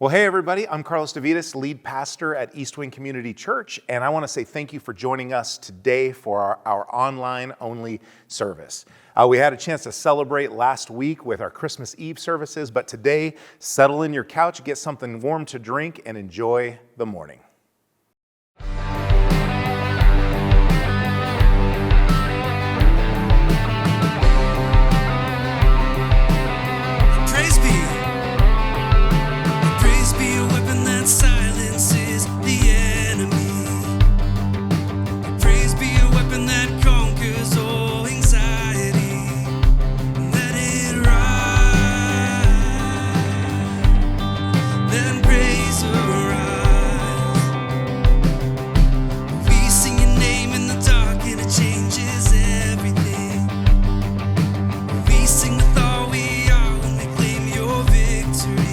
Well, hey everybody, I'm Carlos DeVitas, lead pastor at East Wing Community Church, and I want to say thank you for joining us today for our online-only service. We had a chance to celebrate last week with our Christmas Eve services, but today, settle in your couch, get something warm to drink, and enjoy the morning. Silences the enemy. Praise be a weapon that conquers all anxiety. Let it rise. Then praise arise. We sing your name in the dark and it changes everything. We sing with all we are when we claim your victory.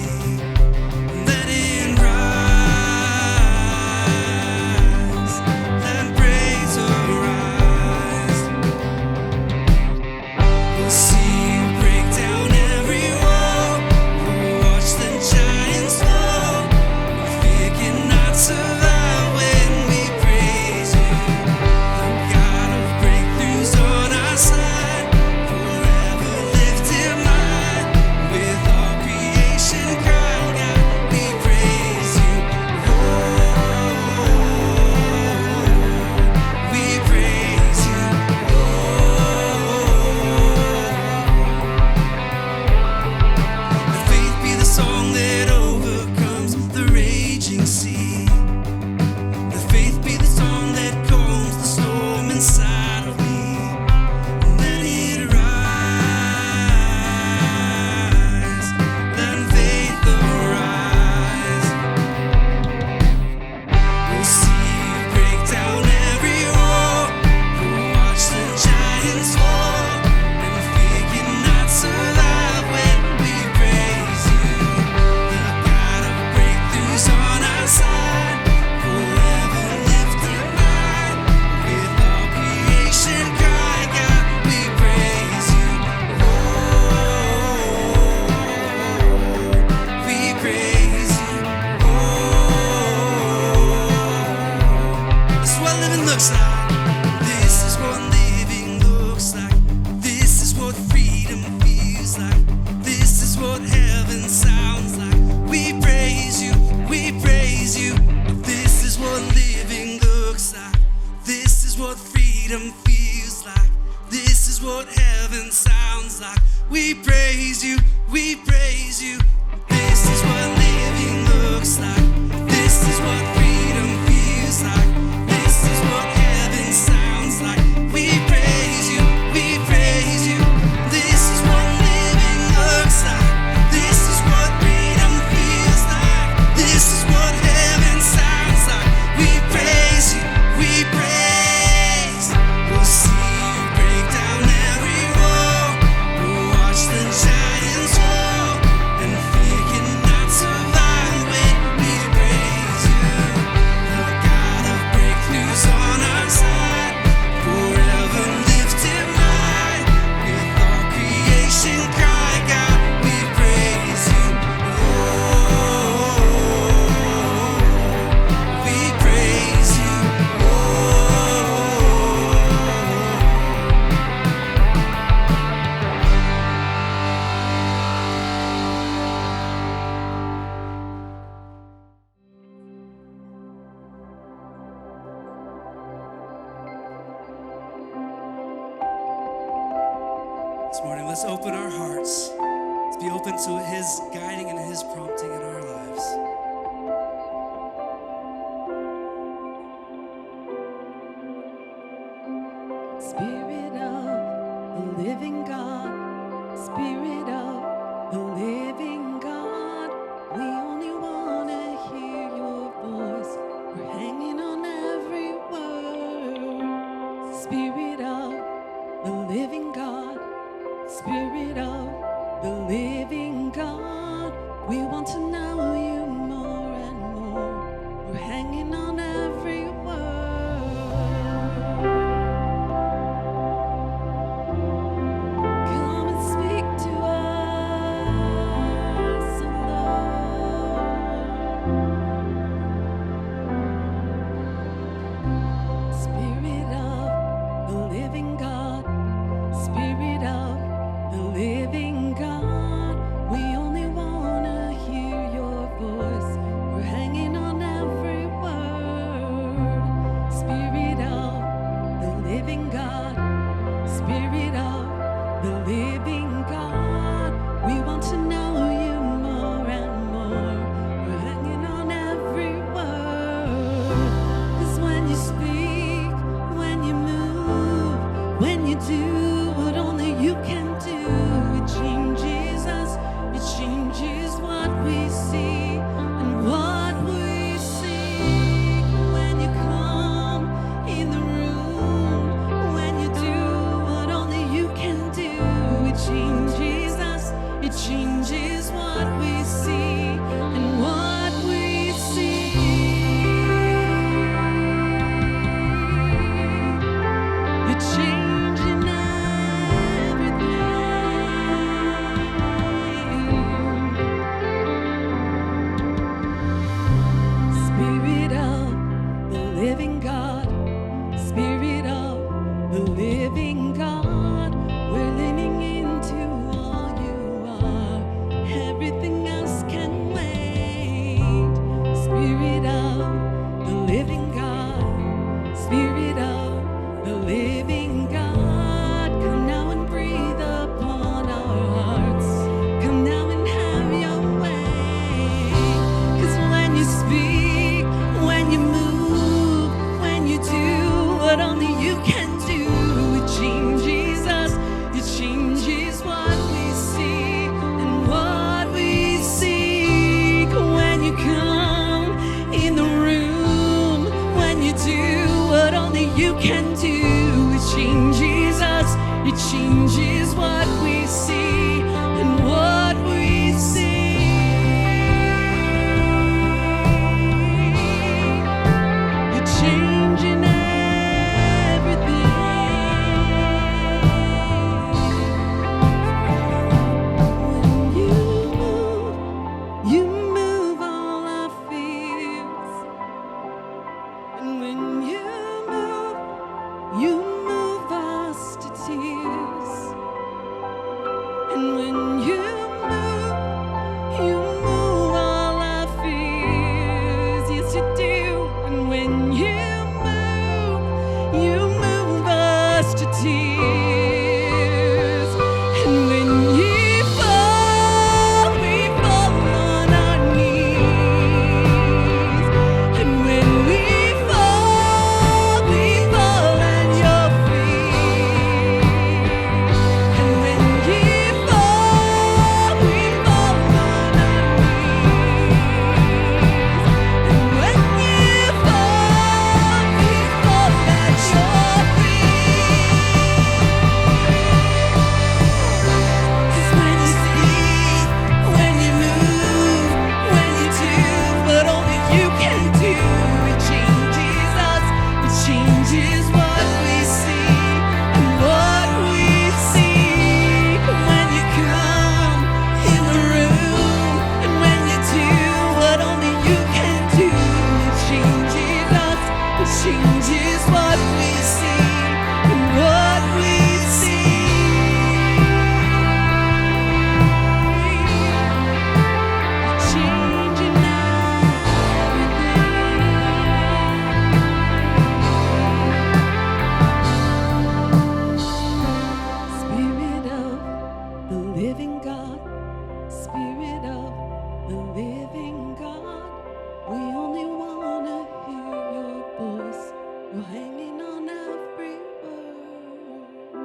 This morning, let's open our hearts. Let's be open to His guiding and His prompting in our lives. Spirit of the living God, Spirit of the living God, we only want to hear your voice. We're hanging on every word. Spirit of the living God, Spirit of the living God, we want to know you more and more. We're hanging on every word. Come and speak to us, Lord. changes what we see and what we see. You're changing everything. Spirit of the living God, Spirit of the living God, we're leaning into all you are. Everything else can wait. Spirit of the living God, Spirit of the living God, come now and breathe upon our hearts. Come now and have your way. 'Cause when you speak, when you move, when you do what only you can do, it changes us, it changes what we see and what we seek. When you come in the room, when you do what only you can do, it changes us, it changes what we see and what we see. You're changing everything. When you move all our fears. And when you move us to tears. And when you move all our fears. Yes, you do. And when you move us to tears. And when you fall, we fall on our knees. And when we fall at your feet. And when you fall, we fall on our knees. And when you fall, we fall at your feet. 'Cause when you speak, when you move, when you do what only you can do, it changes us, it changes what we see and what we see. When you come in the room and when you do what only you can do, it changes us, it changes what we see and what we see. Changing everything. Spirit of the living God, Spirit of the living God, we only wanna hear your voice. You're hanging on every word.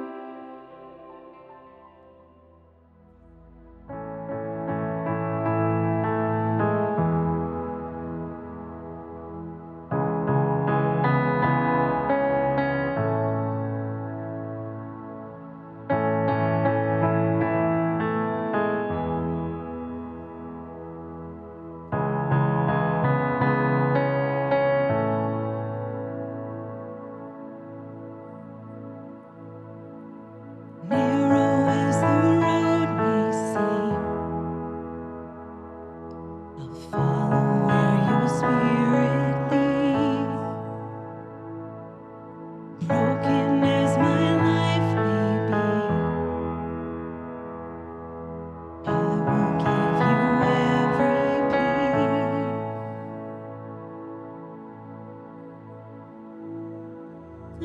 Narrow as the road may seem, I'll follow where your spirit leads. Broken as my life may be, I will give you every piece. I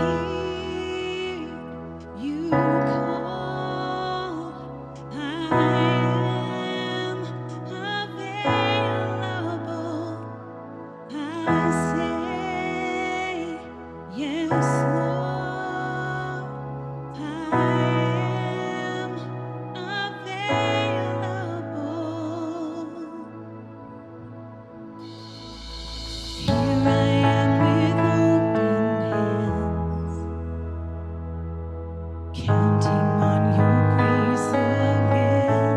hear you call. I am available. I say yes, Lord. I am available. Here I am with open hands, counting on your grace again.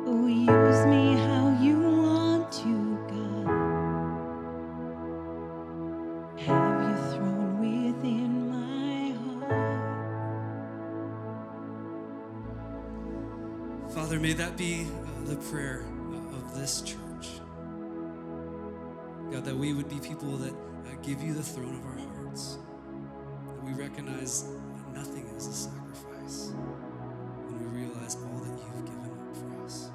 Oh, use me how you want to, God. Have your throne within my heart. Father, may that be the prayer of this church. God, that we would be people that give you the throne of our hearts. That we recognize that nothing is a sacrifice when we realize all that you've given up for us.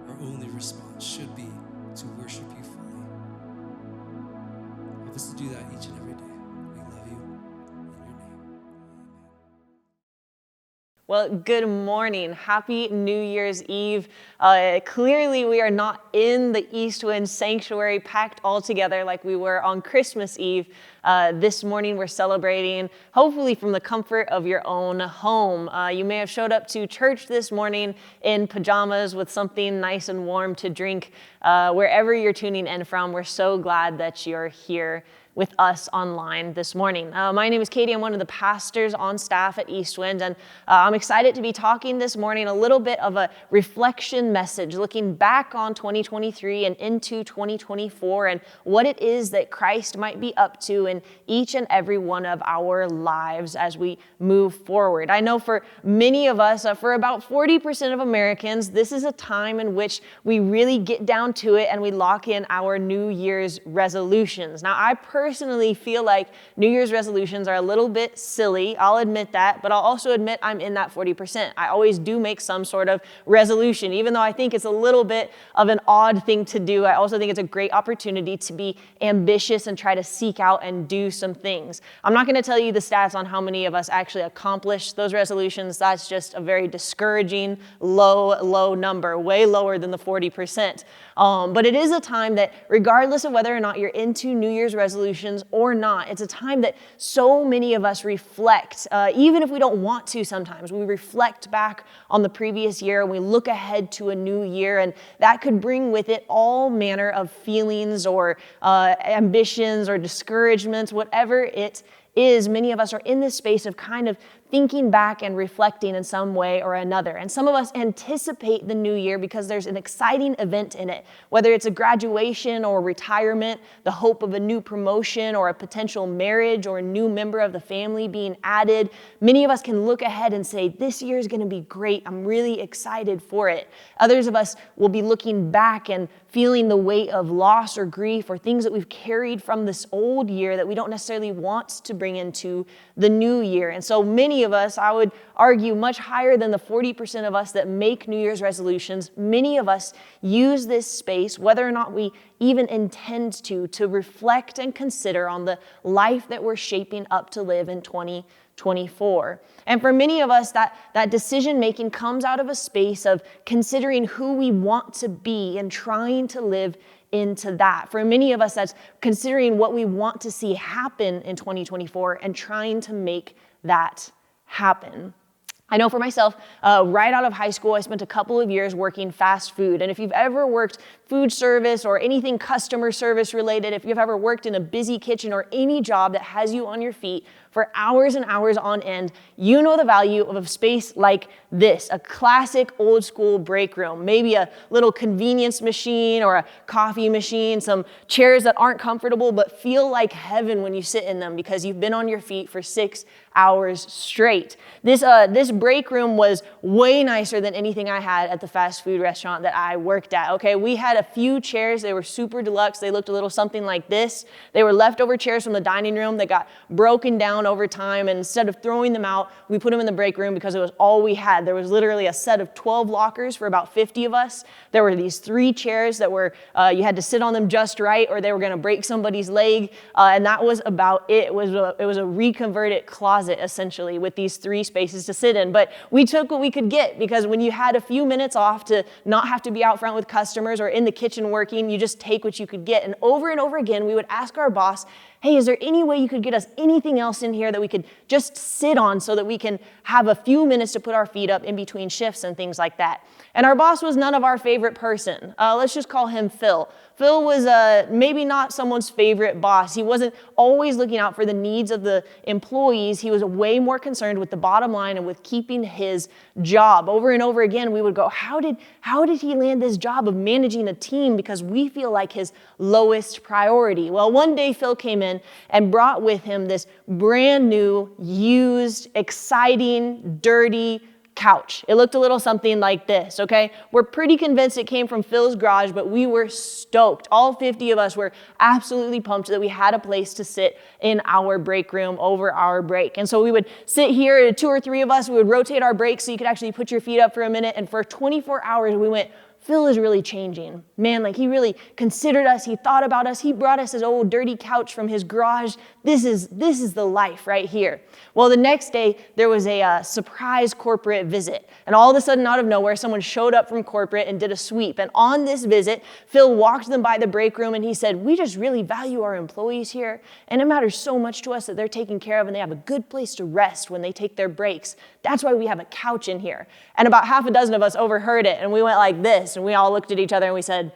Our only response should be to worship you fully. Help us to do that each and every day. We love you. In your name, amen. Well, good morning. Happy New Year's Eve. Clearly, we are not in the Eastwind Sanctuary packed all together like we were on Christmas Eve. This morning, we're celebrating, hopefully from the comfort of your own home. You may have showed up to church this morning in pajamas with something nice and warm to drink. Wherever you're tuning in from, we're so glad that you're here with us online this morning. My name is Katy. I'm one of the pastors on staff at Eastwind, and I'm excited to be talking this morning a little bit of a reflection message, looking back on 2023 and into 2024 and what it is that Christ might be up to in each and every one of our lives as we move forward. I know for many of us, for about 40% of Americans, this is a time in which we really get down to it and we lock in our New Year's resolutions. Now, I personally feel like New Year's resolutions are a little bit silly. I'll admit that, but I'll also admit I'm in that 40%. I always do make some sort of resolution, even though I think it's a little bit of an odd thing to do. I also think it's a great opportunity to be ambitious and try to seek out and do some things. I'm not going to tell you the stats on how many of us actually accomplish those resolutions. That's just a very discouraging, low number, way lower than the 40%. But it is a time that, regardless of whether or not you're into New Year's resolutions or not, it's a time that so many of us reflect, even if we don't want to sometimes. We reflect back on the previous year and we look ahead to a new year, and that could bring with it all manner of feelings or ambitions or discouragements, whatever it is. Many of us are in this space of kind of thinking back and reflecting in some way or another. And some of us anticipate the new year because there's an exciting event in it, whether it's a graduation or retirement, the hope of a new promotion or a potential marriage or a new member of the family being added. Many of us can look ahead and say, this year is going to be great. I'm really excited for it. Others of us will be looking back and feeling the weight of loss or grief or things that we've carried from this old year that we don't necessarily want to bring into the new year. And so many of us, I would argue much higher than the 40% of us that make New Year's resolutions, many of us use this space, whether or not we even intend to reflect and consider on the life that we're shaping up to live in 2024. And for many of us, that decision making comes out of a space of considering who we want to be and trying to live into that. For many of us, that's considering what we want to see happen in 2024 and trying to make that happen. I know for myself, right out of high school, I spent a couple of years working fast food. And if you've ever worked food service or anything customer service related, if you've ever worked in a busy kitchen or any job that has you on your feet for hours and hours on end, you know the value of a space like this, a classic old school break room, maybe a little convenience machine or a coffee machine, some chairs that aren't comfortable but feel like heaven when you sit in them because you've been on your feet for 6 hours straight. This break room was way nicer than anything I had at the fast food restaurant that I worked at. Okay, we had a few chairs. They were super deluxe. They looked a little something like this. They were leftover chairs from the dining room that got broken down over time, and instead of throwing them out, we put them in the break room because it was all we had. There was literally a set of 12 lockers for about 50 of us. There were these 3 chairs that were, you had to sit on them just right or they were gonna break somebody's leg, and that was about it. It was a reconverted closet essentially with these 3 spaces to sit in, but we took what we could get because when you had a few minutes off to not have to be out front with customers or in the kitchen working, you just take what you could get. And over again, we would ask our boss, hey, is there any way you could get us anything else in here that we could just sit on so that we can have a few minutes to put our feet up in between shifts and things like that? And our boss was none of our favorite person. Let's just call him Phil. Phil was maybe not someone's favorite boss. He wasn't always looking out for the needs of the employees. He was way more concerned with the bottom line and with keeping his job. Over and over again, we would go, how did he land this job of managing a team? Because we feel like his lowest priority. Well, one day Phil came in and brought with him this brand new, used, exciting, dirty couch. It looked a little something like this, okay? We're pretty convinced it came from Phil's garage, but we were stoked. All 50 of us were absolutely pumped that we had a place to sit in our break room over our break. And so we would sit here, 2 or 3 of us, we would rotate our breaks so you could actually put your feet up for a minute. And for 24 hours, we went, Phil is really changing. Man, like he really considered us. He thought about us. He brought us his old dirty couch from his garage. This is the life right here. Well, the next day there was a surprise corporate visit. And all of a sudden out of nowhere, someone showed up from corporate and did a sweep. And on this visit, Phil walked them by the break room and he said, we just really value our employees here. And it matters so much to us that they're taken care of and they have a good place to rest when they take their breaks. That's why we have a couch in here. And about half a dozen of us overheard it and we went like this. And we all looked at each other and we said,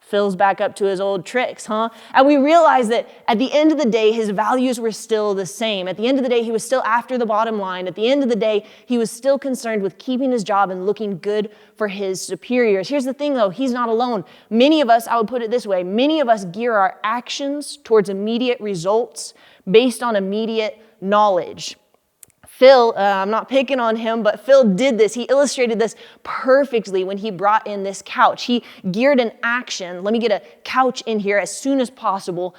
Phil's back up to his old tricks, huh? And we realized that at the end of the day, his values were still the same. At the end of the day, he was still after the bottom line. At the end of the day, he was still concerned with keeping his job and looking good for his superiors. Here's the thing though, he's not alone. Many of us, I would put it this way, many of us gear our actions towards immediate results based on immediate knowledge. Phil, I'm not picking on him, but Phil did this. He illustrated this perfectly when he brought in this couch. He geared an action, let me get a couch in here as soon as possible,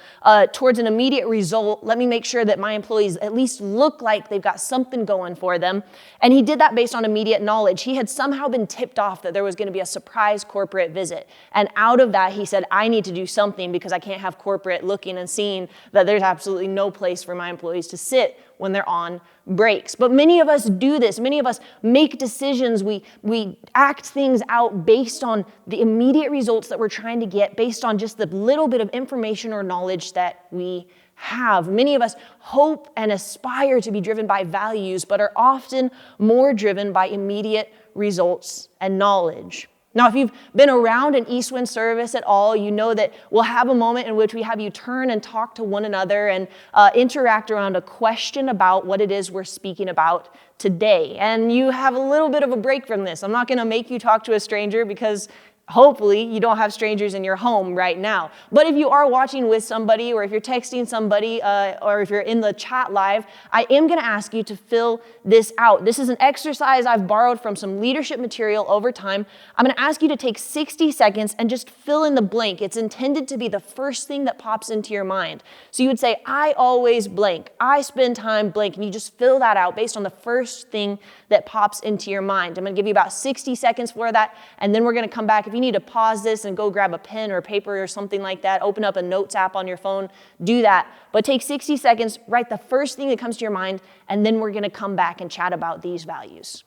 towards an immediate result. Let me make sure that my employees at least look like they've got something going for them. And he did that based on immediate knowledge. He had somehow been tipped off that there was going to be a surprise corporate visit. And out of that, he said, I need to do something because I can't have corporate looking and seeing that there's absolutely no place for my employees to sit when they're on breaks. But many of us do this. Many of us make decisions. We act things out based on the immediate results that we're trying to get, based on just the little bit of information or knowledge that we have. Many of us hope and aspire to be driven by values, but are often more driven by immediate results and knowledge. Now, if you've been around an East Wind service at all, you know that we'll have a moment in which we have you turn and talk to one another and interact around a question about what it is we're speaking about today. And you have a little bit of a break from this. I'm not going to make you talk to a stranger because hopefully you don't have strangers in your home right now. But if you are watching with somebody, or if you're texting somebody, or if you're in the chat live, I am going to ask you to fill this out. This is an exercise I've borrowed from some leadership material over time. I'm going to ask you to take 60 seconds and just fill in the blank. It's intended to be the first thing that pops into your mind. So you would say, I always blank. I spend time blank. And you just fill that out based on the first thing that pops into your mind. I'm going to give you about 60 seconds for that, and then we're going to come back. If you need to pause this and go grab a pen or paper or something like that, open up a notes app on your phone, do that. But take 60 seconds, write the first thing that comes to your mind, and then we're going to come back and chat about these values.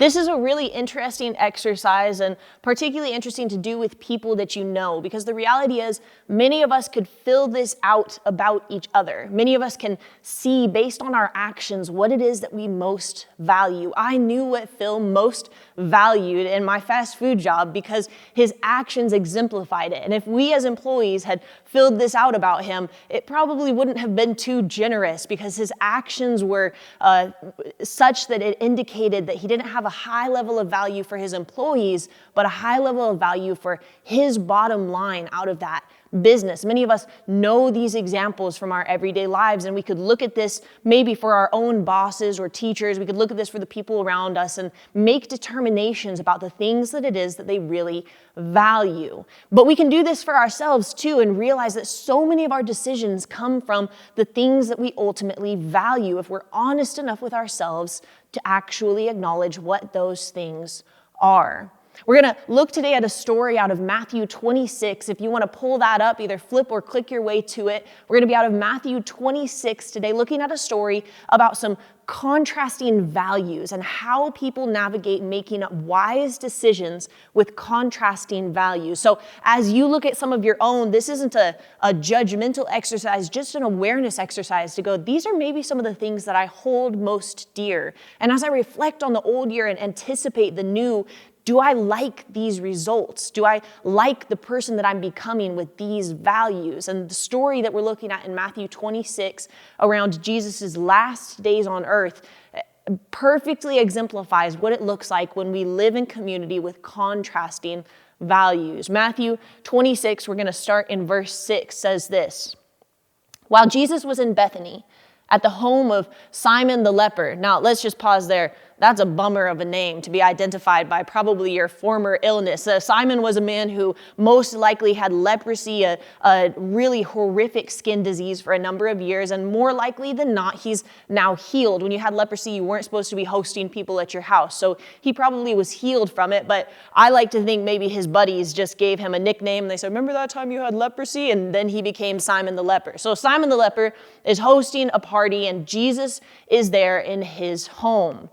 This is a really interesting exercise and particularly interesting to do with people that you know, because the reality is many of us could fill this out about each other. Many of us can see based on our actions what it is that we most value. I knew what Phil most valued in my fast food job because his actions exemplified it. And if we as employees had filled this out about him, it probably wouldn't have been too generous because his actions were such that it indicated that he didn't have a high level of value for his employees, but a high level of value for his bottom line out of that business. Many of us know these examples from our everyday lives, and we could look at this maybe for our own bosses or teachers. We could look at this for the people around us and make determinations about the things that it is that they really value. But we can do this for ourselves too and realize that so many of our decisions come from the things that we ultimately value if we're honest enough with ourselves to actually acknowledge what those things are. We're going to look today at a story out of Matthew 26. If you want to pull that up, either flip or click your way to it. We're going to be out of Matthew 26 today, looking at a story about some contrasting values and how people navigate making wise decisions with contrasting values. So as you look at some of your own, this isn't a judgmental exercise, just an awareness exercise to go, these are maybe some of the things that I hold most dear. And as I reflect on the old year and anticipate the new, do I like these results? Do I like the person that I'm becoming with these values? And the story that we're looking at in Matthew 26 around Jesus' last days on earth perfectly exemplifies what it looks like when we live in community with contrasting values. Matthew 26, we're going to start in verse 6, says this. While Jesus was in Bethany, at the home of Simon the leper. Now, let's just pause there. That's a bummer of a name to be identified by probably your former illness. Simon was a man who most likely had leprosy, a really horrific skin disease for a number of years, and more likely than not, he's now healed. When you had leprosy, you weren't supposed to be hosting people at your house, so he probably was healed from it, but I like to think maybe his buddies just gave him a nickname. They said, remember that time you had leprosy? And then he became Simon the leper. So Simon the leper is hosting a party, and Jesus is there in his home.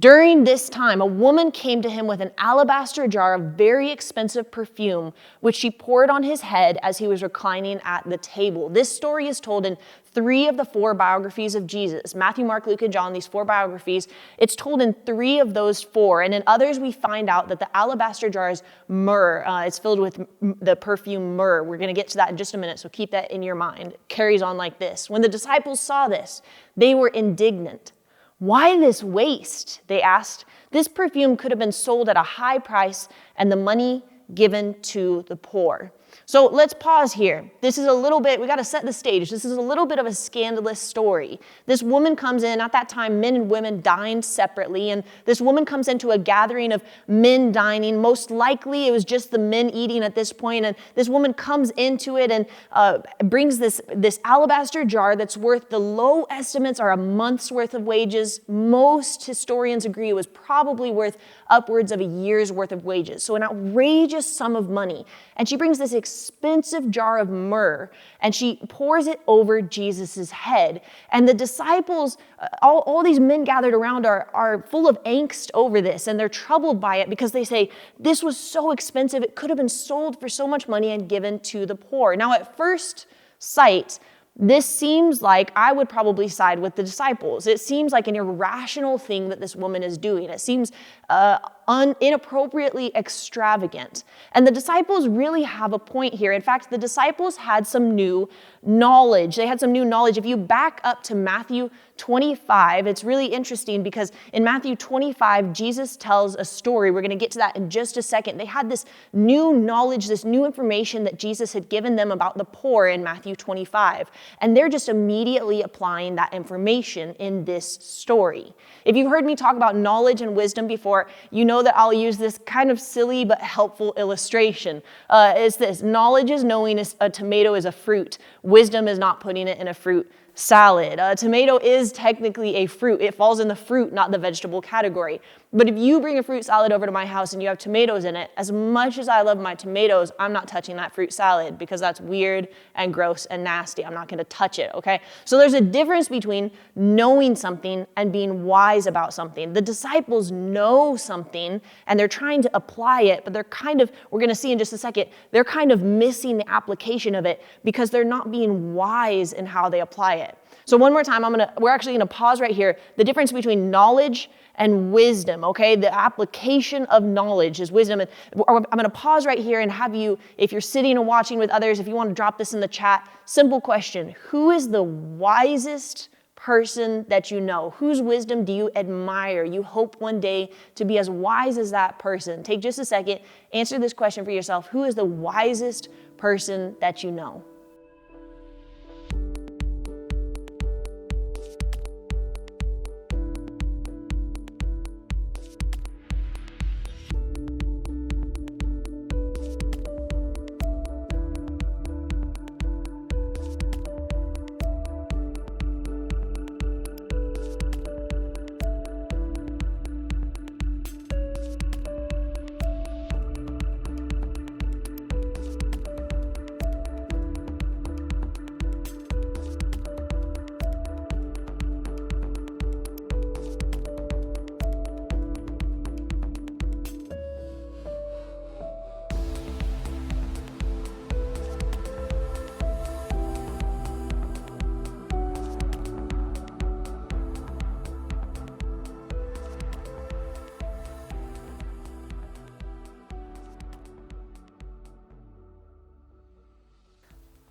During this time, a woman came to him with an alabaster jar of very expensive perfume, which she poured on his head as he was reclining at the table. This story is told in 3 of the 4 biographies of Jesus. Matthew, Mark, Luke, and John, these 4 biographies. It's told in 3 of those 4. And in others, we find out that the alabaster jar is myrrh. It's filled with the perfume myrrh. We're going to get to that in just a minute, so keep that in your mind. It carries on like this. When the disciples saw this, they were indignant. Why this waste? They asked. This perfume could have been sold at a high price and the money given to the poor. So let's pause here. This is a little bit, we got to set the stage. This is a little bit of a scandalous story. This woman comes in, at that time, men and women dined separately, and this woman comes into a gathering of men dining. Most likely it was just the men eating at this point, and this woman comes into it and brings this alabaster jar that's worth, the low estimates are a month's worth of wages. Most historians agree it was probably worth upwards of a year's worth of wages. So an outrageous sum of money. And she brings this expensive jar of myrrh and she pours it over Jesus's head. And the disciples, all these men gathered around are full of angst over this, and they're troubled by it because they say, this was so expensive, it could have been sold for so much money and given to the poor. Now, at first sight, this seems like, I would probably side with the disciples. It seems like an irrational thing that this woman is doing. It seems inappropriately extravagant. And the disciples really have a point here. In fact, the disciples had some new knowledge. They had some new knowledge. If you back up to Matthew 25, it's really interesting because in Matthew 25, Jesus tells a story. We're going to get to that in just a second. They had this new knowledge, this new information that Jesus had given them about the poor in Matthew 25. And they're just immediately applying that information in this story. If you've heard me talk about knowledge and wisdom before, you know that I'll use this kind of silly but helpful illustration. It's this: knowledge is knowing a tomato is a fruit. Wisdom is not putting it in a fruit salad. A tomato is technically a fruit. It falls in the fruit, not the vegetable category. But if you bring a fruit salad over to my house and you have tomatoes in it, as much as I love my tomatoes, I'm not touching that fruit salad because that's weird and gross and nasty. I'm not going to touch it, okay? So there's a difference between knowing something and being wise about something. The disciples know something and they're trying to apply it, but they're kind of, we're going to see in just a second, they're kind of missing the application of it because they're not being wise in how they apply it. So one more time, we're actually going to pause right here. The difference between knowledge and wisdom, okay? The application of knowledge is wisdom. And I'm going to pause right here and have you, if you're sitting and watching with others, if you want to drop this in the chat, simple question. Who is the wisest person that you know? Whose wisdom do you admire? You hope one day to be as wise as that person. Take just a second, answer this question for yourself. Who is the wisest person that you know?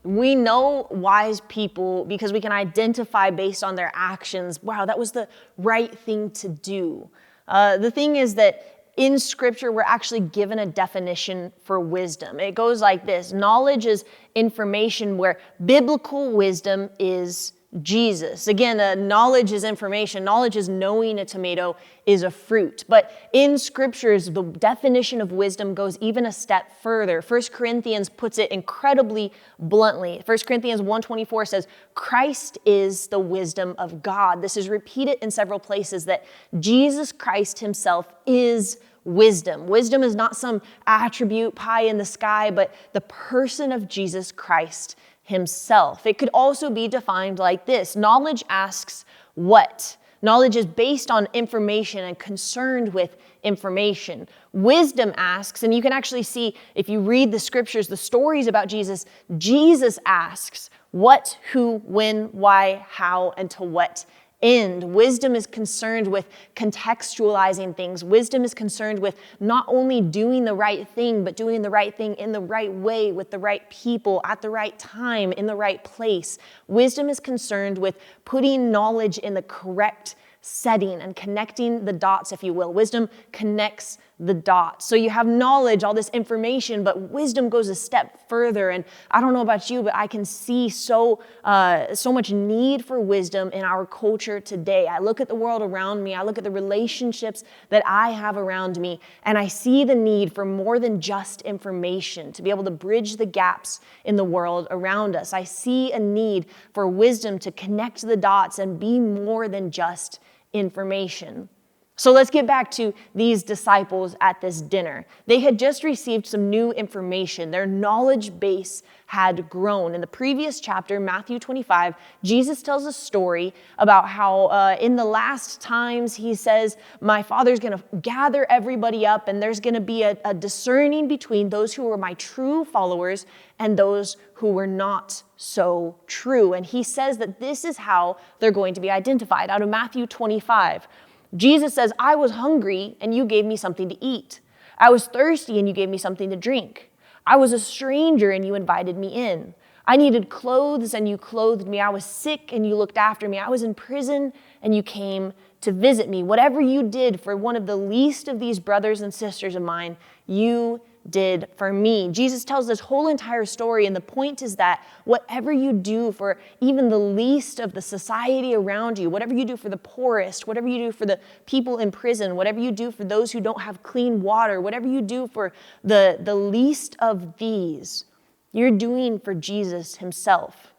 We know wise people because we can identify based on their actions, wow, that was the right thing to do. The thing is that in Scripture, we're actually given a definition for wisdom. It goes like this. Knowledge is information where biblical wisdom is Jesus. Again, knowledge is information. Knowledge is knowing a tomato is a fruit. But in scriptures, the definition of wisdom goes even a step further. 1 Corinthians puts it incredibly bluntly. 1 Corinthians 1:24 says, Christ is the wisdom of God. This is repeated in several places that Jesus Christ himself is wisdom. Wisdom is not some attribute pie in the sky, but the person of Jesus Christ himself. It could also be defined like this. Knowledge asks what? Knowledge is based on information and concerned with information. Wisdom asks, and you can actually see if you read the scriptures, the stories about Jesus, Jesus asks what, who, when, why, how, and to what end. Wisdom is concerned with contextualizing things. Wisdom is concerned with not only doing the right thing, but doing the right thing in the right way with the right people at the right time in the right place. Wisdom is concerned with putting knowledge in the correct setting and connecting the dots, if you will. Wisdom connects the dots. So you have knowledge, all this information, but wisdom goes a step further. And I don't know about you, but I can see so much need for wisdom in our culture today. I look at the world around me, I look at the relationships that I have around me, and I see the need for more than just information to be able to bridge the gaps in the world around us. I see a need for wisdom to connect the dots and be more than just information. So let's get back to these disciples at this dinner. They had just received some new information. Their knowledge base had grown. In the previous chapter, Matthew 25, Jesus tells a story about how in the last times, he says, my Father's going to gather everybody up, and there's going to be a discerning between those who are my true followers and those who were not so true. And he says that this is how they're going to be identified. Out of Matthew 25, Jesus says, I was hungry and you gave me something to eat. I was thirsty and you gave me something to drink. I was a stranger and you invited me in. I needed clothes and you clothed me. I was sick and you looked after me. I was in prison and you came to visit me. Whatever you did for one of the least of these brothers and sisters of mine, you did for me. Jesus tells this whole entire story, and the point is that whatever you do for even the least of the society around you, whatever you do for the poorest, whatever you do for the people in prison, whatever you do for those who don't have clean water, whatever you do for the least of these, you're doing for Jesus himself.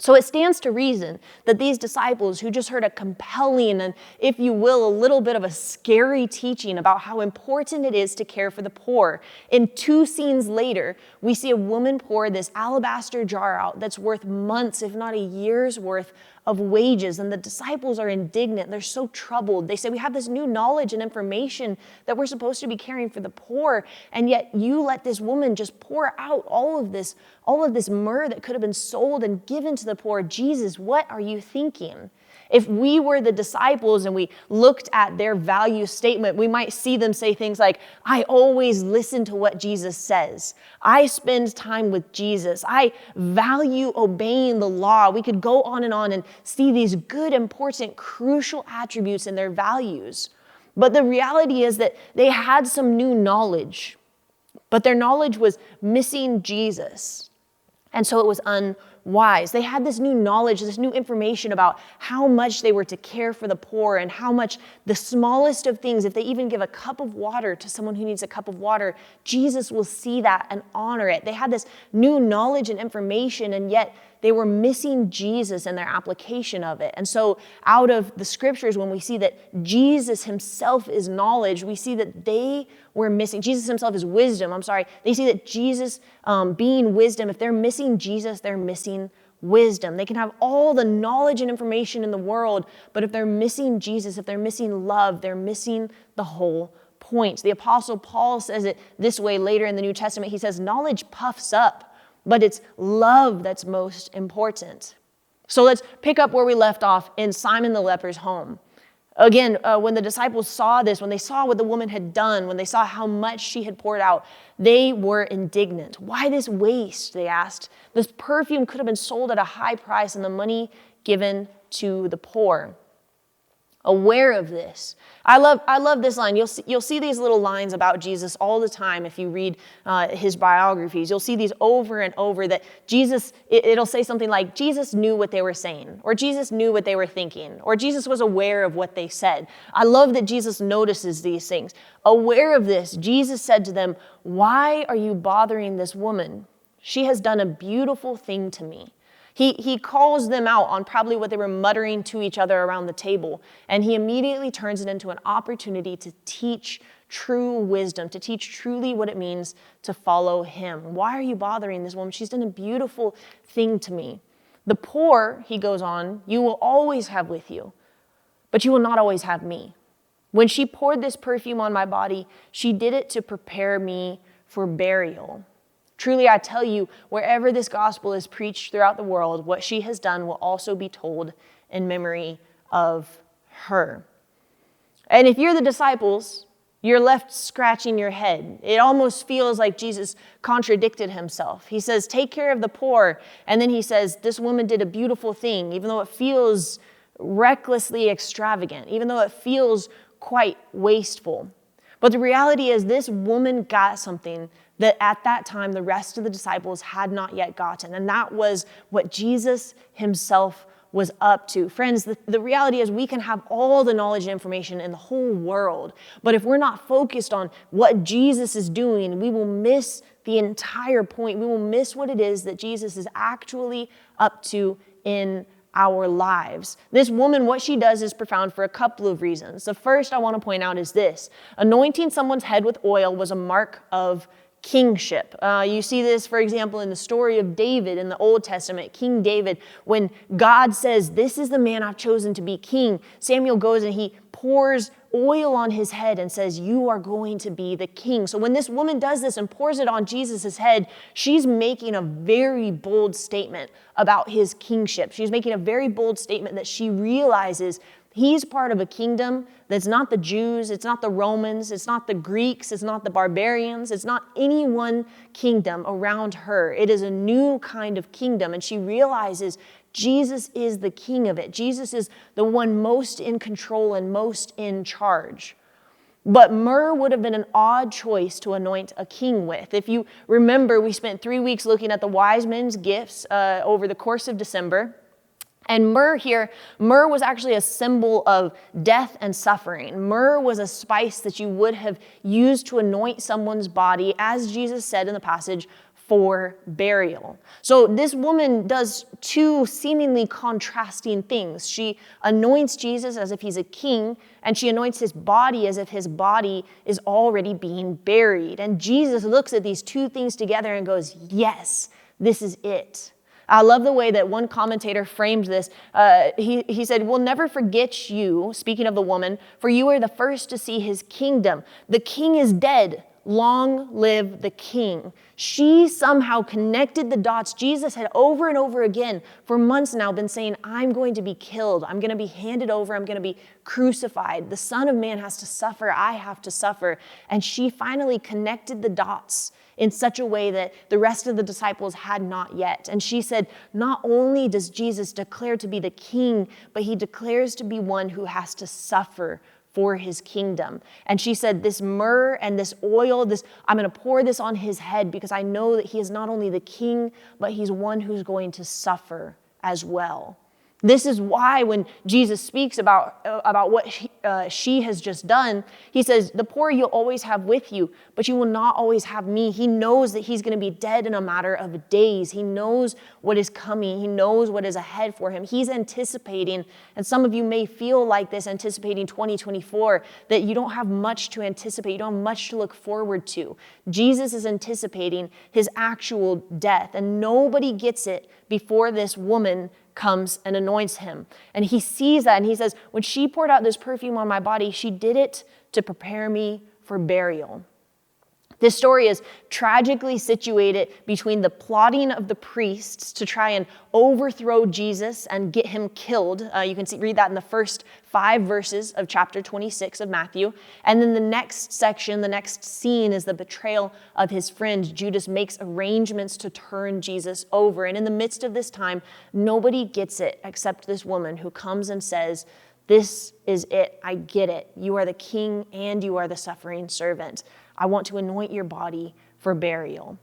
So it stands to reason that these disciples who just heard a compelling and, if you will, a little bit of a scary teaching about how important it is to care for the poor. In 2 scenes later, we see a woman pour this alabaster jar out that's worth months, if not a year's worth of wages. And the disciples are indignant. They're so troubled. They say, we have this new knowledge and information that we're supposed to be caring for the poor. And yet you let this woman just pour out all of this myrrh that could have been sold and given to the poor. Jesus, what are you thinking? If we were the disciples and we looked at their value statement, we might see them say things like, I always listen to what Jesus says. I spend time with Jesus. I value obeying the law. We could go on and see these good, important, crucial attributes in their values. But the reality is that they had some new knowledge, but their knowledge was missing Jesus. And so it was unwise. They had this new knowledge, this new information about how much they were to care for the poor and how much the smallest of things, if they even give a cup of water to someone who needs a cup of water, Jesus will see that and honor it. They had this new knowledge and information, and yet they were missing Jesus in their application of it. And so out of the scriptures, when we see that Jesus himself is knowledge, we see that they were missing. Jesus himself is wisdom. They see that Jesus being wisdom, if they're missing Jesus, they're missing wisdom. They can have all the knowledge and information in the world, but if they're missing Jesus, if they're missing love, they're missing the whole point. The Apostle Paul says it this way later in the New Testament. He says, knowledge puffs up, but it's love that's most important. So let's pick up where we left off in Simon the leper's home. Again, when the disciples saw this, when they saw what the woman had done, when they saw how much she had poured out, they were indignant. Why this waste, they asked. This perfume could have been sold at a high price and the money given to the poor. Aware of this. I love this line. You'll see these little lines about Jesus all the time if you read his biographies. You'll see these over and over that Jesus, it'll say something like, Jesus knew what they were saying, or Jesus knew what they were thinking, or Jesus was aware of what they said. I love that Jesus notices these things. Aware of this, Jesus said to them, why are you bothering this woman? She has done a beautiful thing to me. He calls them out on probably what they were muttering to each other around the table, and he immediately turns it into an opportunity to teach true wisdom, to teach truly what it means to follow him. Why are you bothering this woman? She's done a beautiful thing to me. The poor, he goes on, you will always have with you, but you will not always have me. When she poured this perfume on my body, she did it to prepare me for burial. Truly, I tell you, wherever this gospel is preached throughout the world, what she has done will also be told in memory of her. And if you're the disciples, you're left scratching your head. It almost feels like Jesus contradicted himself. He says, take care of the poor. And then he says, this woman did a beautiful thing, even though it feels recklessly extravagant, even though it feels quite wasteful. But the reality is this woman got something that at that time the rest of the disciples had not yet gotten. And that was what Jesus himself was up to. Friends, the reality is we can have all the knowledge and information in the whole world, but if we're not focused on what Jesus is doing, we will miss the entire point. We will miss what it is that Jesus is actually up to in our lives. This woman, what she does is profound for a couple of reasons. The first I want to point out is this. Anointing someone's head with oil was a mark of kingship. You see this, for example, in the story of David in the Old Testament, King David, when God says, this is the man I've chosen to be king, Samuel goes and he pours oil on his head and says, you are going to be the king. So when this woman does this and pours it on Jesus' head, she's making a very bold statement about his kingship. She's making a very bold statement that she realizes he's part of a kingdom that's not the Jews, it's not the Romans, it's not the Greeks, it's not the barbarians, it's not any one kingdom around her. It is a new kind of kingdom, and she realizes Jesus is the king of it. Jesus is the one most in control and most in charge. But myrrh would have been an odd choice to anoint a king with. If you remember, we spent 3 weeks looking at the wise men's gifts over the course of December. And myrrh was actually a symbol of death and suffering. Myrrh was a spice that you would have used to anoint someone's body, as Jesus said in the passage, for burial. So this woman does two seemingly contrasting things. She anoints Jesus as if he's a king, and she anoints his body as if his body is already being buried. And Jesus looks at these two things together and goes, yes, this is it. I love the way that one commentator framed this. He said, we'll never forget you, speaking of the woman, for you are the first to see his kingdom. The king is dead. Long live the king. She somehow connected the dots. Jesus had over and over again for months now been saying, I'm going to be killed. I'm going to be handed over. I'm going to be crucified. The Son of Man has to suffer. I have to suffer. And she finally connected the dots in such a way that the rest of the disciples had not yet. And she said, not only does Jesus declare to be the king, but he declares to be one who has to suffer for his kingdom. And she said, this myrrh and this oil, I'm going to pour this on his head because I know that he is not only the king, but he's one who's going to suffer as well. This is why when Jesus speaks about what she has just done, he says, the poor you'll always have with you, but you will not always have me. He knows that he's going to be dead in a matter of days. He knows what is coming. He knows what is ahead for him. He's anticipating, and some of you may feel like this, anticipating 2024, that you don't have much to anticipate. You don't have much to look forward to. Jesus is anticipating his actual death, and nobody gets it before this woman comes and anoints him. And he sees that and he says, when she poured out this perfume on my body, she did it to prepare me for burial. This story is tragically situated between the plotting of the priests to try and overthrow Jesus and get him killed. You can read that in the first 5 verses of chapter 26 of Matthew. And then the next section, the next scene is the betrayal of his friend. Judas makes arrangements to turn Jesus over. And in the midst of this time, nobody gets it except this woman who comes and says, this is it. I get it. You are the king and you are the suffering servant. I want to anoint your body for burial.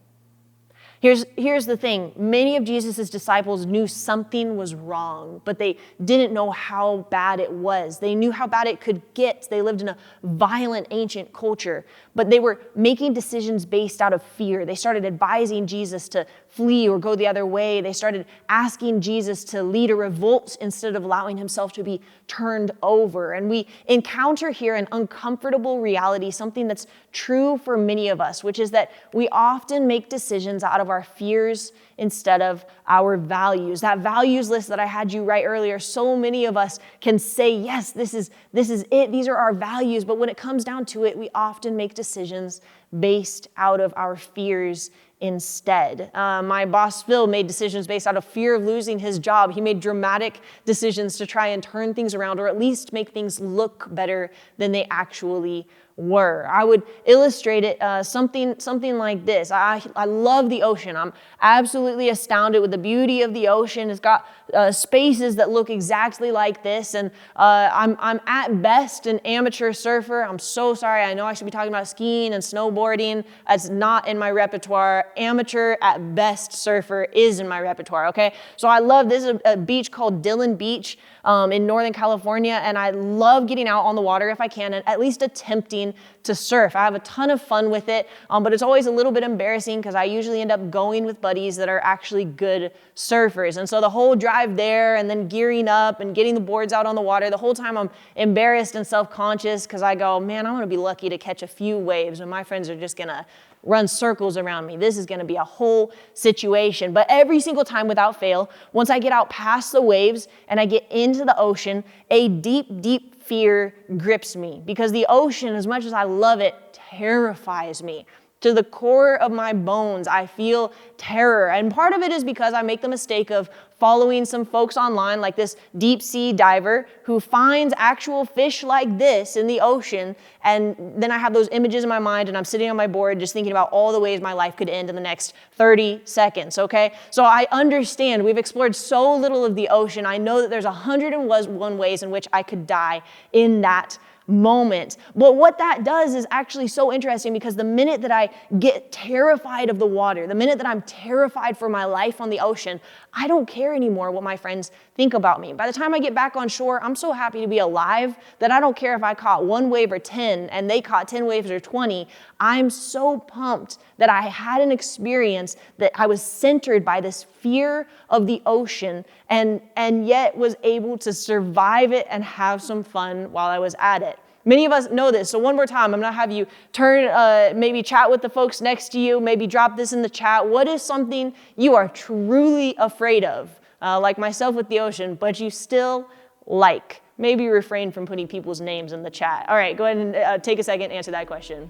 Here's the thing. Many of Jesus' disciples knew something was wrong, but they didn't know how bad it was. They knew how bad it could get. They lived in a violent, ancient culture, but they were making decisions based out of fear. They started advising Jesus to flee or go the other way. They started asking Jesus to lead a revolt instead of allowing himself to be turned over. And we encounter here an uncomfortable reality, something that's true for many of us, which is that we often make decisions out of our fears instead of our values. That values list that I had you write earlier, so many of us can say, yes, this is it. These are our values. But when it comes down to it, we often make decisions based out of our fears instead. My boss, Phil, made decisions based out of fear of losing his job. He made dramatic decisions to try and turn things around or at least make things look better than they actually were. I would illustrate it something like this. I love the ocean. I'm absolutely astounded with the beauty of the ocean. It's got spaces that look exactly like this, and I'm at best an amateur surfer. I'm so sorry. I know I should be talking about skiing and snowboarding. That's not in my repertoire. Amateur at best surfer is in my repertoire, okay? So I love this is a beach called Dillon Beach in Northern California, and I love getting out on the water if I can and at least attempting to surf. I have a ton of fun with it, but it's always a little bit embarrassing because I usually end up going with buddies that are actually good surfers. And so the whole drive there and then gearing up and getting the boards out on the water, the whole time I'm embarrassed and self-conscious because I go, man, I'm going to be lucky to catch a few waves and my friends are just going to run circles around me. This is going to be a whole situation. But every single time without fail, once I get out past the waves and I get into the ocean, a deep, deep fear grips me because the ocean, as much as I love it, terrifies me. To the core of my bones, I feel terror. And part of it is because I make the mistake of following some folks online, like this deep sea diver who finds actual fish like this in the ocean. And then I have those images in my mind and I'm sitting on my board just thinking about all the ways my life could end in the next 30 seconds, okay? So I understand we've explored so little of the ocean. I know that there's 101 ways in which I could die in that moment. But what that does is actually so interesting, because the minute that I get terrified of the water, the minute that I'm terrified for my life on the ocean, I don't care anymore what my friends think about me. By the time I get back on shore, I'm so happy to be alive that I don't care if I caught 1 wave or 10 and they caught 10 waves or 20. I'm so pumped that I had an experience that I was centered by this fear of the ocean and yet was able to survive it and have some fun while I was at it. Many of us know this, so one more time, I'm gonna have you turn, maybe chat with the folks next to you, maybe drop this in the chat. What is something you are truly afraid of, like myself with the ocean, but you still like? Maybe refrain from putting people's names in the chat. All right, go ahead and take a second, answer that question.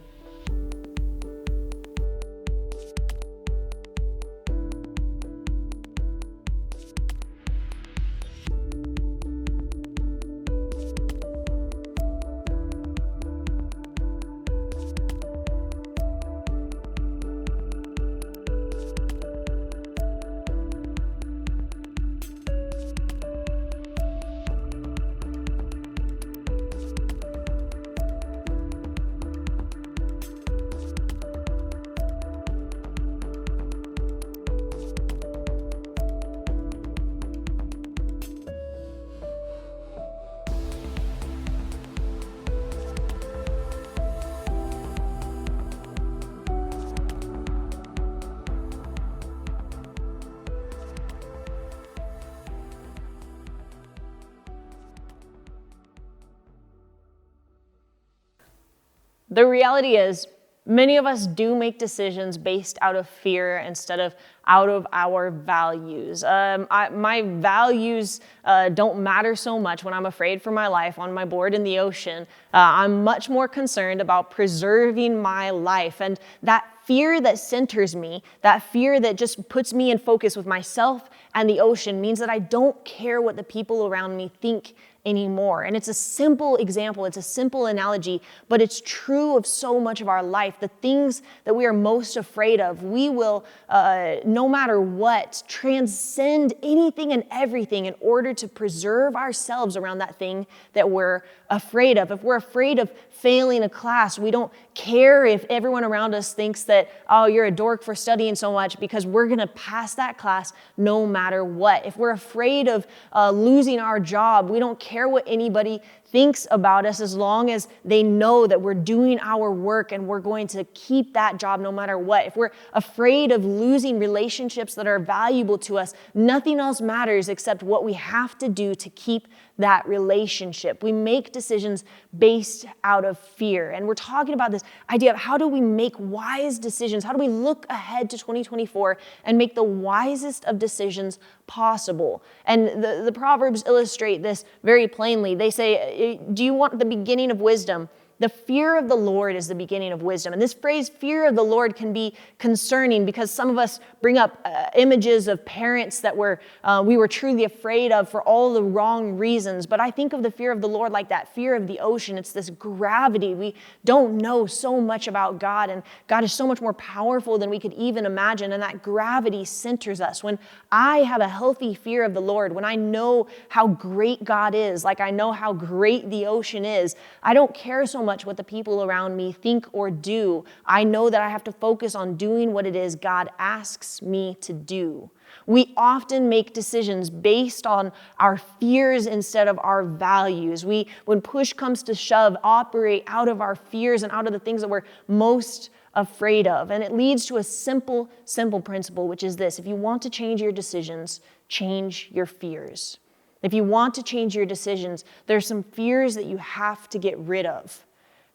The reality is, many of us do make decisions based out of fear instead of out of our values. My values don't matter so much when I'm afraid for my life on my board in the ocean. I'm much more concerned about preserving my life. And that fear that centers me, that fear that just puts me in focus with myself and the ocean, means that I don't care what the people around me think anymore. And it's a simple example, it's a simple analogy, but it's true of so much of our life. The things that we are most afraid of, we will, no matter what, transcend anything and everything in order to preserve ourselves around that thing that we're afraid of. If we're afraid of failing a class, we don't care if everyone around us thinks that, oh, you're a dork for studying so much, because we're gonna pass that class no matter what. If we're afraid of losing our job, we don't care what anybody thinks about us as long as they know that we're doing our work and we're going to keep that job no matter what. If we're afraid of losing relationships that are valuable to us, nothing else matters except what we have to do to keep that relationship. We make decisions based out of fear. And we're talking about this idea of how do we make wise decisions? How do we look ahead to 2024 and make the wisest of decisions possible? And the Proverbs illustrate this very plainly. They say, do you want the beginning of wisdom? The fear of the Lord is the beginning of wisdom. And this phrase, fear of the Lord, can be concerning because some of us bring up images of parents that we were truly afraid of for all the wrong reasons. But I think of the fear of the Lord like that fear of the ocean. It's this gravity. We don't know so much about God, and God is so much more powerful than we could even imagine. And that gravity centers us. When I have a healthy fear of the Lord, when I know how great God is, like I know how great the ocean is, I don't care so much what the people around me think or do. I know that I have to focus on doing what it is God asks me to do. We often make decisions based on our fears instead of our values. We, when push comes to shove, operate out of our fears and out of the things that we're most afraid of. And it leads to a simple principle, which is this: if you want to change your decisions, change your fears. If you want to change your decisions, there's some fears that you have to get rid of.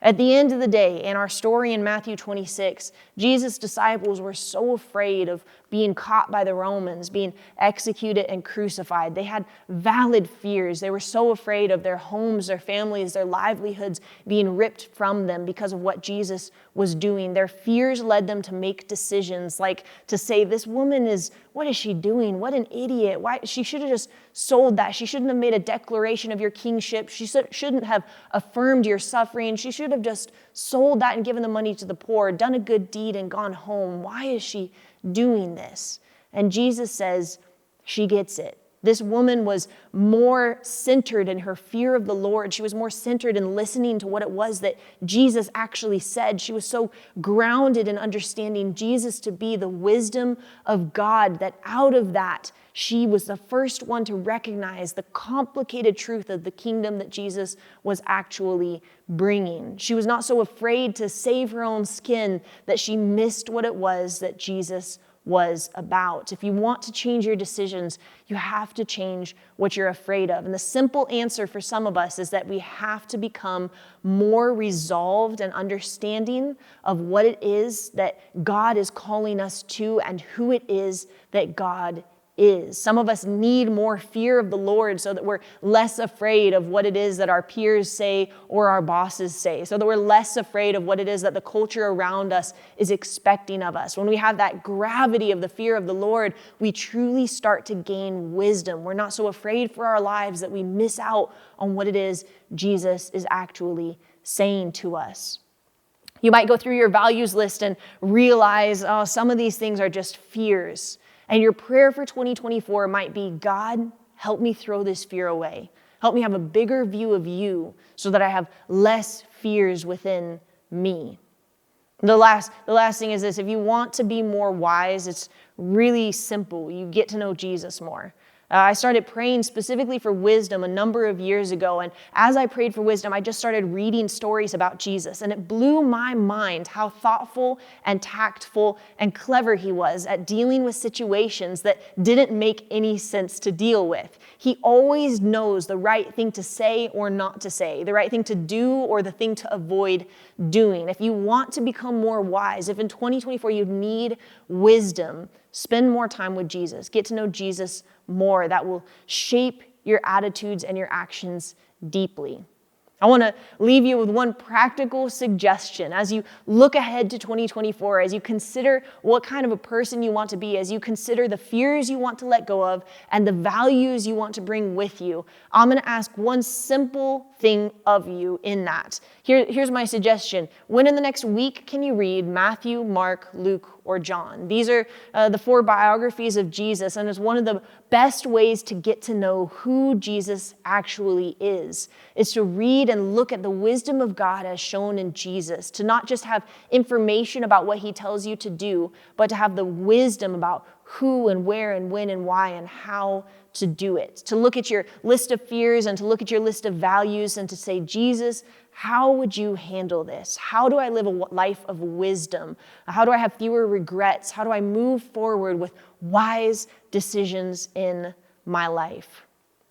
At the end of the day, in our story in Matthew 26, Jesus' disciples were so afraid of being caught by the Romans, being executed and crucified. They had valid fears. They were so afraid of their homes, their families, their livelihoods being ripped from them because of what Jesus was doing. Their fears led them to make decisions like to say, this woman what is she doing? What an idiot. Why? She should have just sold that. She shouldn't have made a declaration of your kingship. She shouldn't have affirmed your suffering. She should have just sold that and given the money to the poor, done a good deed and gone home. Why is she doing this? And Jesus says, she gets it. This woman was more centered in her fear of the Lord. She was more centered in listening to what it was that Jesus actually said. She was so grounded in understanding Jesus to be the wisdom of God that out of that, she was the first one to recognize the complicated truth of the kingdom that Jesus was actually bringing. She was not so afraid to save her own skin that she missed what it was that Jesus was about. If you want to change your decisions, you have to change what you're afraid of. And the simple answer for some of us is that we have to become more resolved and understanding of what it is that God is calling us to and who it is that God is. Some of us need more fear of the Lord so that we're less afraid of what it is that our peers say or our bosses say, so that we're less afraid of what it is that the culture around us is expecting of us. When we have that gravity of the fear of the Lord, we truly start to gain wisdom. We're not so afraid for our lives that we miss out on what it is Jesus is actually saying to us. You might go through your values list and realize, oh, some of these things are just fears. And your prayer for 2024 might be, God, help me throw this fear away. Help me have a bigger view of you so that I have less fears within me. The last thing is this: if you want to be more wise, it's really simple. You get to know Jesus more. I started praying specifically for wisdom a number of years ago, and as I prayed for wisdom, I just started reading stories about Jesus, and it blew my mind how thoughtful and tactful and clever he was at dealing with situations that didn't make any sense to deal with. He always knows the right thing to say or not to say, the right thing to do or the thing to avoid doing. If you want to become more wise, if in 2024 you need wisdom, spend more time with Jesus. Get to know Jesus more. That will shape your attitudes and your actions deeply. I want to leave you with one practical suggestion as you look ahead to 2024, as you consider what kind of a person you want to be, as you consider the fears you want to let go of and the values you want to bring with you. I'm going to ask one simple thing of you in that. Here's my suggestion. When in the next week can you read Matthew, Mark, Luke, or John? These are the 4 biographies of Jesus, and it's one of the best ways to get to know who Jesus actually is to read and look at the wisdom of God as shown in Jesus, to not just have information about what he tells you to do, but to have the wisdom about who and where and when and why and how to do it. To look at your list of fears and to look at your list of values and to say, Jesus, how would you handle this? How do I live a life of wisdom? How do I have fewer regrets? How do I move forward with wise decisions in my life?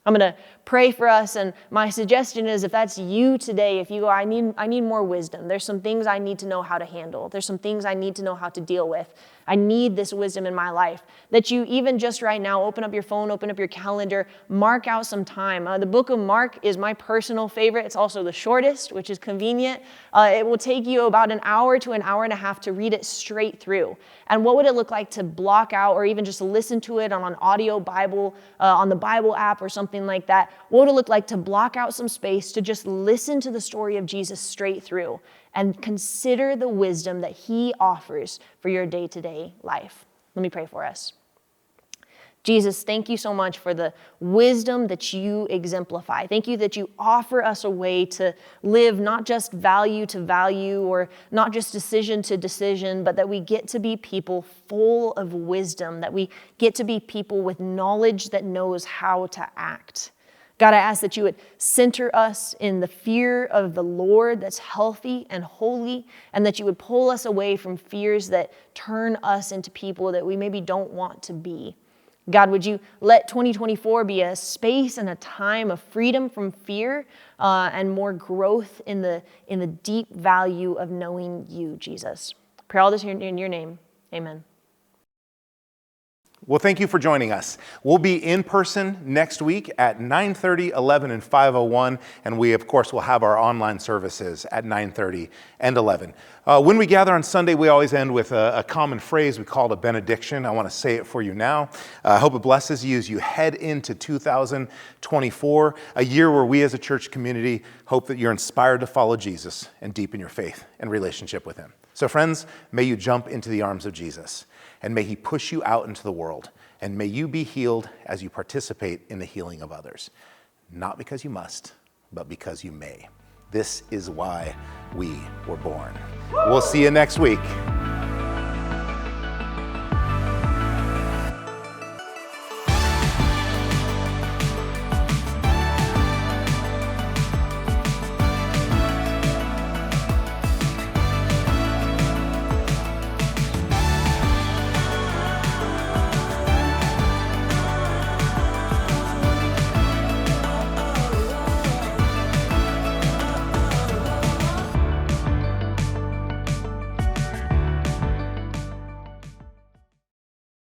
I'm going to pray for us, and my suggestion is if that's you today, if you go, I need more wisdom. There's some things I need to know how to handle. There's some things I need to know how to deal with. I need this wisdom in my life. That you even just right now, open up your phone, open up your calendar, mark out some time. The book of Mark is my personal favorite. It's also the shortest, which is convenient. It will take you about an hour to an hour and a half to read it straight through. And what would it look like to block out or even just listen to it on an audio Bible, on the Bible app or something like that? What would it look like to block out some space to just listen to the story of Jesus straight through and consider the wisdom that he offers for your day-to-day life? Let me pray for us. Jesus, thank you so much for the wisdom that you exemplify. Thank you that you offer us a way to live not just value to value or not just decision to decision, but that we get to be people full of wisdom, that we get to be people with knowledge that knows how to act. God, I ask that you would center us in the fear of the Lord that's healthy and holy, and that you would pull us away from fears that turn us into people that we maybe don't want to be. God, would you let 2024 be a space and a time of freedom from fear and more growth in the deep value of knowing you, Jesus. Pray all this in your name. Amen. Well, thank you for joining us. We'll be in person next week at 9:30, 11, and 5:01, and we, of course, will have our online services at 9:30 and 11. When we gather on Sunday, we always end with a common phrase we call a benediction. I want to say it for you now. I hope it blesses you as you head into 2024, a year where we as a church community hope that you're inspired to follow Jesus and deepen your faith and relationship with him. So friends, may you jump into the arms of Jesus, and may he push you out into the world, and may you be healed as you participate in the healing of others. Not because you must, but because you may. This is why we were born. We'll see you next week.